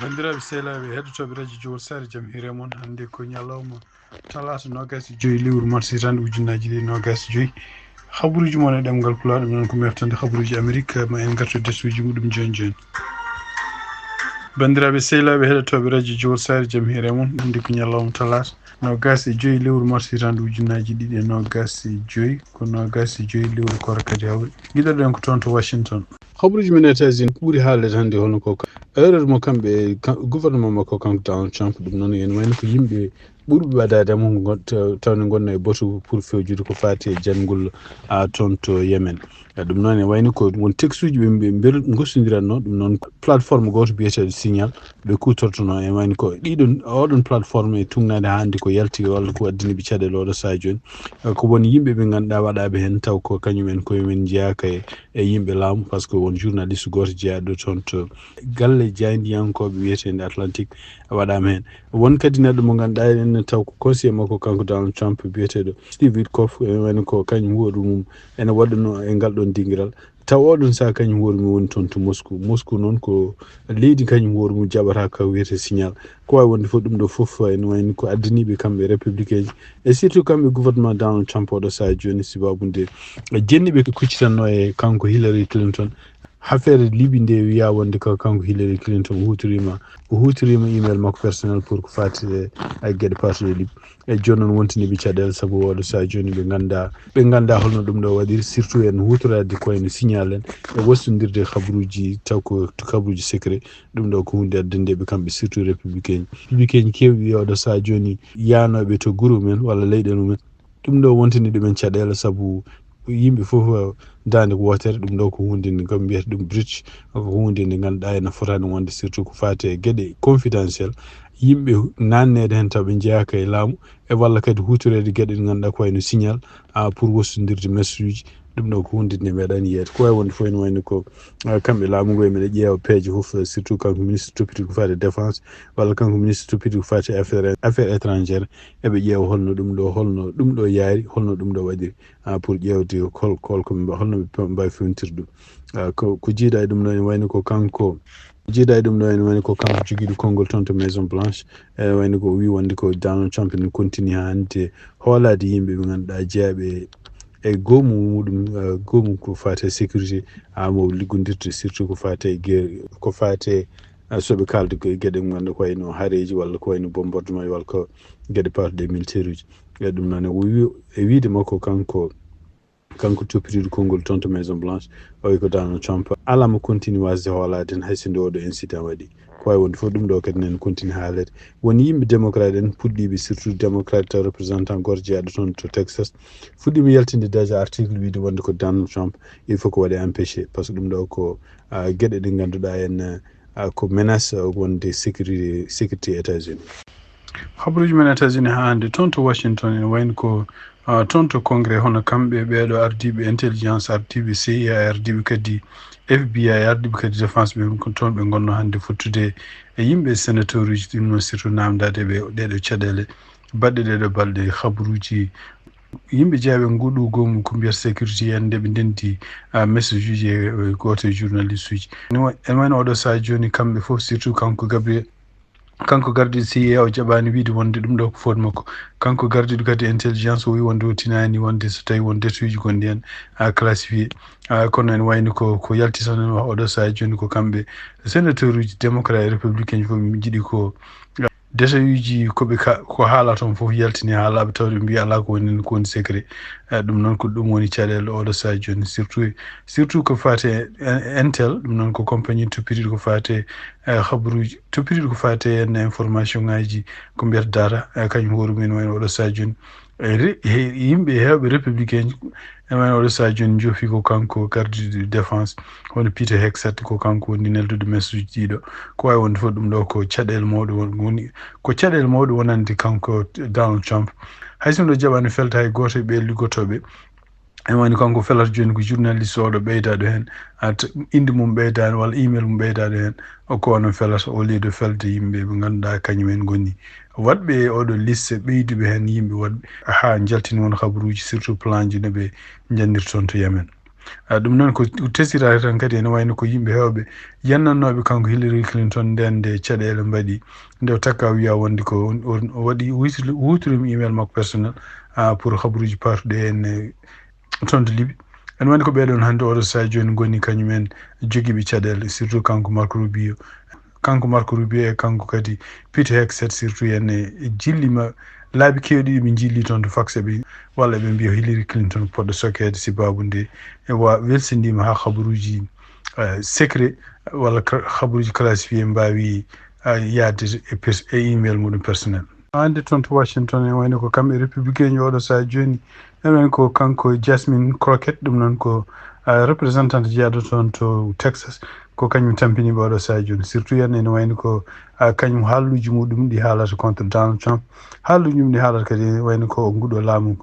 bandiraɓe sehlaɓe heɗotoɓe radio Jowol Sare jaam hiire moon hannde ko ñalawma talata 25 lewru mars hitande ujunnaji ɗi 25 habaruji moon e ɗemgal Pulaar ɗum noon ko meftande habaruji Amérique ma en gartu desuji muɗum joni joni. bandiraɓe sehlaɓe heɗotoɓe radio Jowol Sare jaam hiire moon hannde ko ñalawma talata 25 lewru mars hitande ujunnaji ɗiɗi e 25 ko 25 lewru kora kadi hawri guiɗoɗen ko toon to Washington. habaruji men États-Unis ko ɓuuri haalde hannde hono ko erreur mo kamɓe gouvernement makko kanko Donald Trump ɗum noon en wayno ko yimɓe ɓurɓe waɗade mo tawne gonna e batu pour fewjude ko fati e janngol toon to Yemen. ɗum noon e wayno ko won texte uji ɓe gossodiranno ɗum noon plateforme goto biyeteɗo signal ɓe kutortono e wayno ko ɗiɗon oɗon plateforme e tugnade hande ko yalti walla ko waddiniɓe caɗele oɗo saha joni ko won yimɓe ɓe ganduɗa waɗaɓe hen taw ko kañumen koyemen jeeyaka e yimɓe laamu par ce que won journaliste goto jeeyaɗo toon to galle jayndiyankoɓe wiyetede Atlantique waɗama hen won kadi neɗɗo mo ganduɗa ene taw ko conseiller makko kanko Donald Trump biyeteɗo Steve Witkoff e wayno ko kañum huuɗo mum ene waɗano e ngal ɗon dinguiral taw oɗon saaha kañum hoore mum woni toon to Moscou noon ko leydi kañum hoore mum jaɓata ko wiyete signal ko wawi wonde fof ɗum ɗo foof ene wayno ko addaniɓe kamɓe républicain ji et surtout kamɓe gouvernement Donald Trump oɗo saaha joni sibabude jenniɓe kuccitanno e kanko Hillary Clinton affaire Libye nde wiya wonde ko kanko Hillary Clinton hutorima email makko personnel pour ko fati e gueɗe partude Libye e joni noon wontiniɓe caɗele saabu oɗo saaha joni ɓe ganda holno ɗum ɗo waɗiri surtout en hutorade koyeno signal en e wassodirde habaruji taw ko habaruji secret ɗum ɗo ko hunde addandeɓe kamɓe surtout républicain ji kewɗi oɗo saaha joni yanoɓe to guuro men walla leyɗele mumen ɗum ɗo wontini ɗumen caɗele saabu yimɓe fof dande ko wotere ɗum ɗo ko hunde nde kam mbiyata ɗum bridge ko hunde nde ganduɗa ene fotani wonde surtout ko fati e gueɗe confidentiel yimɓe nannede hen taw ɓe jeeyaka e laamu e walla kadi hutorede gueɗe ɗe ganduɗa ko wayno signal pour wassodirde message uji ɗum ɗo ko hunde nde meeɗani yiyede ko wawi wonde fof ene wayno ko kamɓe laamu ngo emeɗe ƴeewa peeje fof surtout kanko ministre toppiti ko fati défense walla kanko ministre toppiti ko fati affaire étrangére eɓe ƴeewa holno ɗum ɗo yaari holno ɗum ɗo waɗiri pour ƴewde holko holno ɓe mbawi fewnitirde ɗum ko jiiɗa e ɗum ɗo ene wayno ko kanko joguiɗo konngol toon to Maison Blanche e wayno ko wi wonde ko Donald Trump ne continue hande hoolade yimɓe ɓe ganduɗa jeeyaɓe e gomu ko fate sécurité mo liggodirde surtout ko fate ko fate soɓe kalde gueɗe mo ganduɗa ko wayno haareji walla ko wayno bombardement walla ko gueɗe parɗe militaire uji e ɗum noon e wiide makko kanko toppitiɗo konngol toon to Maison Blanche o wi ko Donald Trump alamo continue wasde hoolade hen hayso nde oɗo incident waɗi ko wawi wonde fof ɗum ɗo kadi nene continue haalede woni yimɓe démocrate en puɗɗiɓe surtout démocrate représentant goto jeeyaɗo toon to Texas fuɗɗima yaltinde déjà article wiide wonde ko Donald Trump il faut ko waɗe empêché par ce que ɗum ɗo ko gueɗe ɗe ganduɗa en ko menace wonde sécurité États-Unis. habaruji men États-Unis ha hande toon to Washington ene wayno ko toon to congrès hono kamɓe ɓeɗo ardiɓe intelligence ardiɓe CIA ardiɓe kadi FBI ardiɓe kadi défense ɓe toon ɓe gonno hande fottude e yimɓe sénateur uji ɗum noon surtout namdade ɓe ɗeɗo caɗele baɗɗe ɗeɗo balɗe habaruji yimɓe jeeyaɓe nguɗu gomu ko mbiyata sécurité en nde ɓe ndendi message uji e goto e journaliste uji en wayno oɗo saaha joni kamɓe fof surtout kanko gardiɗo CIA o jaɓani wiide wonde ɗum ɗo ko faute makko kanko gardiɗo kadi intelligence o wi wonde o tinani wonde so tawi won détuji gonɗi hen classifié kono en wayno ko yalti tan oɗo saaha joni ko kamɓe sénateur uji démocrate et républicain ji fof jiiɗi ko détail uji ko haala toon fof yaltini haalaɓe tawde mbiya ala ko woni secret ɗum noon ko ɗum woni caɗele oɗo saaha joni surtout ko fate Intel ɗum noon ko compagnie toppitiɗo ko fate habaruji toppitiɗo ko fate en information ngaji ko mbiyata data kañum hoore mumen wayno oɗo saaha joni yimɓe hewɓe républicain ji e wayno oɗo saaha joni joofi ko kanko gardiɗo défense hono Peter Hegseth ko kanko woni neldude message uji ɗiɗo ko wawi wonde fof ɗum ɗo ko caɗele mawɗe wonande kanko Donald Trump hayso ɗo jaɓani felta hay goto e ɓe liggotoɓe en wayno kanko felata joni ko journaliste oɗo ɓeydaɗo hen inde mum ɓeydani walla email mum ɓeydaɗo hen ko onon felata au lieu de felde yimɓe ɓe ganduɗa kañumen gonni waɗɓe oɗo liste ɓeyduɓe hen yimɓe waɗɓe ha jaltini won habaruji surtout plan ji no ɓe jannirta toon to Yemen ɗum noon ko tesirade tan kadi ene wayno ko yimɓe hewɓe yannannoɓe kanko Hillary Clinton nden nde caɗele mbaɗi nde takka wiya wonde ko o waɗi wutorima email makko personnel pour habaruji patuɗe en toon to Liby. En woni ko ɓeɗon hannde oɗo saha joni goni kañumen joguiɓe caɗele surtout kanko Marco Rubio e kanko kadi Pete Hegseth surtout ene jillima laabi kewɗi ɓe jilli toon to faxe ɓe walla ɓe mbiya Hillary Clinton poɗɗo sokede sibabude e welsindima ha habaruji secret walla habaruji classifié mbawi yadde e email muɗum personnel. Hande toon to Washington en wayno ko kamɓe républicain ji oɗo saha joni enen ko kanko Jasmine Crockett ɗum noon ko représentante jeyaɗo toon to Texas ko kañum tampiniɓe oɗo saha joni surtout yen ene wayno ko kañum haalluji muɗum ɗi haalata contre Donald Trump haalluji mum ɗi haalata kadi wayno ko nguɗo laamu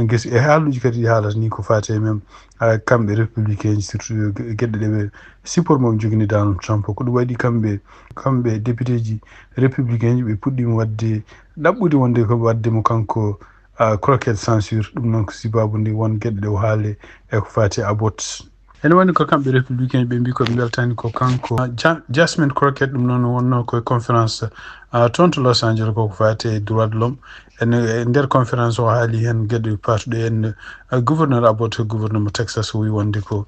guesi e haalluji kadi ɗi haalata ni ko fate même kamɓe républicain ji surtout gueɗe ɗeɓe sippormoɓe jogini Donald Trump ko ɗum waɗi kamɓe député ji républicain ji ɓe puɗɗima wadde ɗaɓɓude wonde ko waddemo kanko Crockett censure ɗum noon ko sibabude won gueɗe ɗe o haale e ko fati aborte. ene woni ko kamɓe républicain ɓe mbi koɓe beltani ko kanko Jasmine Crockett ɗum noon wonno koye conférence toon to Los Angeles koko fati droit de l'homme ene nder conférence o haali hen gueɗe patuɗe en gouverneur Abbott gouverneur mo Texas o wi wonde ko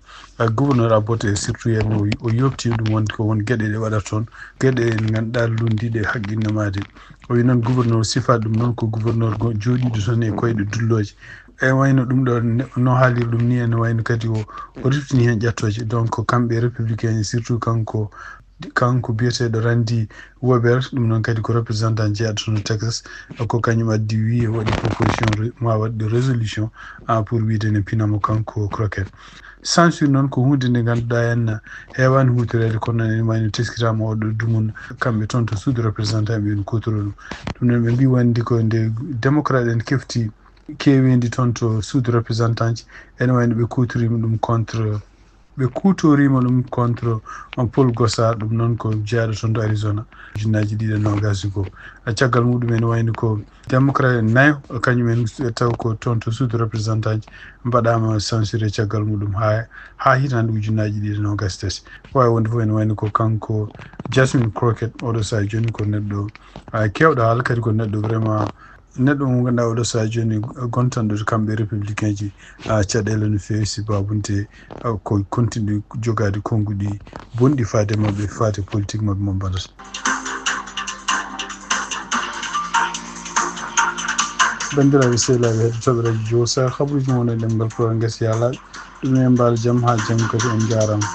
gouverneur Abbott e surtout yen o yobti ɗum wonde ko won gueɗe ɗe waɗata toon gueɗe ɗe ganduɗa lundiɗe haqqillemade o wi noon gouverneur sifat ɗum noon ko gouverneur joɗiɗo toon e koyɗe dulloje e wayno ɗum ɗo no haaliri ɗum ni ene wayno kadi o riftini hen ƴettoje donc kamɓe républicain surtout kanko biyeteɗo Randy Weber ɗum noon kadi ko représentant jeeyaɗo toon Texas ko kañum addi wi waɗi proposition ma waɗde résolution pour wiide ne pinamo kanko Crockett. Censure noon ko hunde nde ganduɗa en hewani hutorede kono ene wayno teskitama oɗo dumun kamɓe toon to sud représentant ɓe kutoro ɗum ɗum noon ɓe mbi wandi ko nde démocrate en kefti kewindi toon to sud représentant ji ene wayno ɓe kutorima ɗum contre Paul Gosar ɗum noon ko jeeyaɗo toon to Arizona junnaji ɗiɗi e nogas go caggal muɗum ene wayno ko démocrate en nayo kañumen taw ko toon to sud représentant ji mbaɗama censuré caggal muɗum ha hitande ujunnaji ɗiɗi e nogas tati wawi wonde fof ene wayno ko kanko Jasmine Crockett oɗo saha joni ko neɗɗo kewɗo haala kadi ko neɗɗo vraiment neɗɗo mo ganduɗa oɗo saha joni gontanɗo to kamɓe républicain ji caɗele no fewi sibabunde ko continue jogade konnguɗi bonɗi fade mabɓe fate politique mabɓe mo mbaɗata. bandiraɓe sehlaɓe heɗotoɓe radio Diaw Sar habaruji moon e ɗemgal pulaar guesa yalaɓe ɗum en mbaalo jaam ha janggo kadi on jarama.